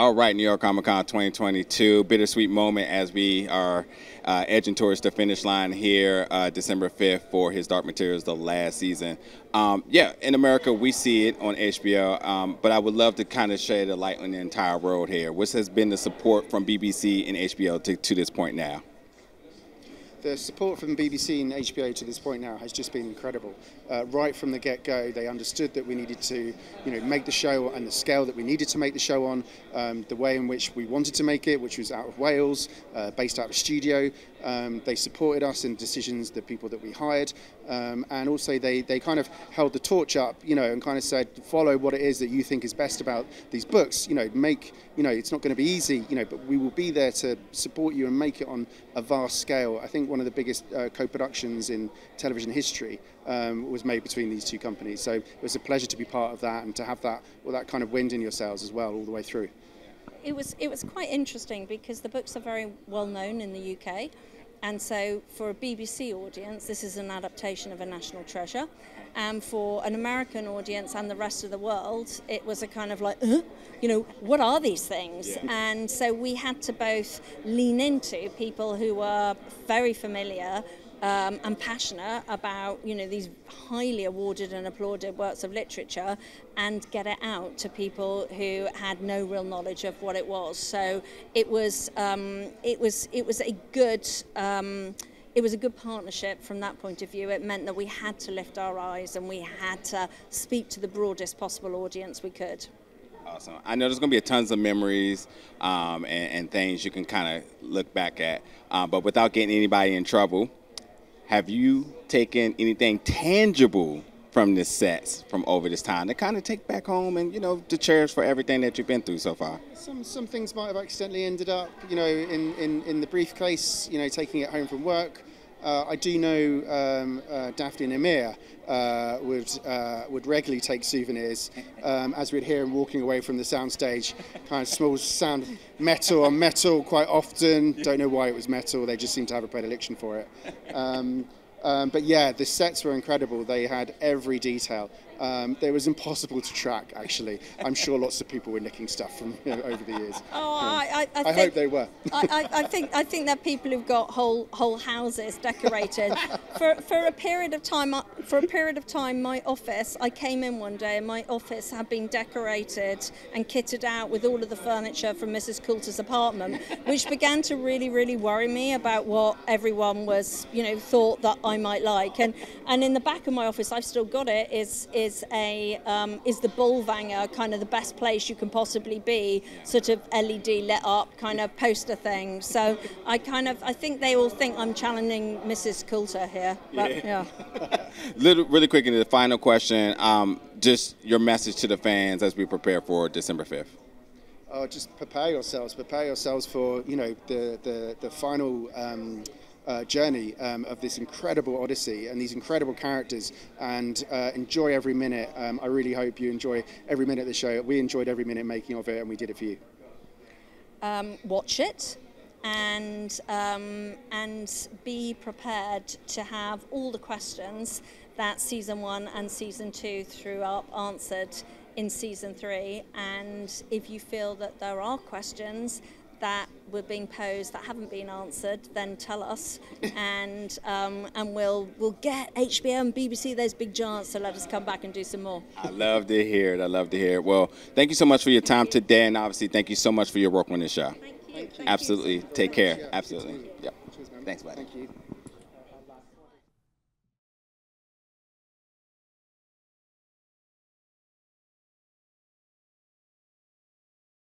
All right, New York Comic Con 2022, bittersweet moment as we are edging towards the finish line here, December 5th for His Dark Materials, the last season. Yeah, in America we see it on HBO, but I would love to kind of shed a light on the entire world here. What has been the support from BBC and HBO to this point now? The support from BBC and HBO to this point now has just been incredible. Right from the get-go, they understood that we needed to, make the show on the scale that we needed to make the show on, the way in which we wanted to make it, which was out of Wales, based out of a studio. They supported us in decisions, the people that we hired, and also they kind of held the torch up, and kind of said, follow what it is that you think is best about these books. It's not going to be easy, but we will be there to support you and make it on a vast scale. I think one of the biggest co-productions in television history was made between these two companies. So it was a pleasure to be part of that and to have that kind of wind in your sails as well all the way through. It was quite interesting because the books are very well known in the UK. And so for a BBC audience, this is an adaptation of a national treasure. And for an American audience and the rest of the world, it was a kind of like, what are these things? Yeah. And so we had to both lean into people who were very familiar and passionate about, these highly awarded and applauded works of literature, and get it out to people who had no real knowledge of what it was. So it was a good partnership from that point of view. It meant that we had to lift our eyes and we had to speak to the broadest possible audience we could. Awesome. I know there's going to be tons of memories and things you can kind of look back at, but without getting anybody in trouble, have you taken anything tangible from the sets from over this time to kind of take back home and, to cherish for everything that you've been through so far? Some things might have accidentally ended up, in the briefcase, taking it home from work. I do know Dafne and Amir would regularly take souvenirs as we'd hear him walking away from the soundstage. Kind of small sound metal on metal quite often. Don't know why it was metal. They just seem to have a predilection for it. But yeah, the sets were incredible. They had every detail. It was impossible to track, actually. I'm sure lots of people were nicking stuff from over the years. I hope they were. I think there are people who've got whole houses decorated. for a period of time, my office. I came in one day and my office had been decorated and kitted out with all of the furniture from Mrs. Coulter's apartment, which began to really, really worry me about what everyone was, thought that I might like. And in the back of my office, I've still got it. Is the Bullvanger kind of the best place you can possibly be, sort of LED lit up kind of poster thing. So I think they all think I'm challenging Mrs. Coulter here. But, yeah. Really quick, into the final question, just your message to the fans as we prepare for December 5th. Just prepare yourselves for the final journey of this incredible odyssey and these incredible characters, and enjoy every minute. I really hope you enjoy every minute of the show. We enjoyed every minute making of it, and we did it for you. Watch it and be prepared to have all the questions that season 1 and season 2 threw up answered in season 3. And if you feel that there are questions that were being posed that haven't been answered, then tell us, and we'll get HBO and BBC, those big giants, to let us come back and do some more. I love to hear it. Well, thank you so much for your time today, and obviously thank you so much for your work on this show. Thank you. Absolutely. Take care. Absolutely. Yep. Cheers, man. Thanks, buddy. Thank you.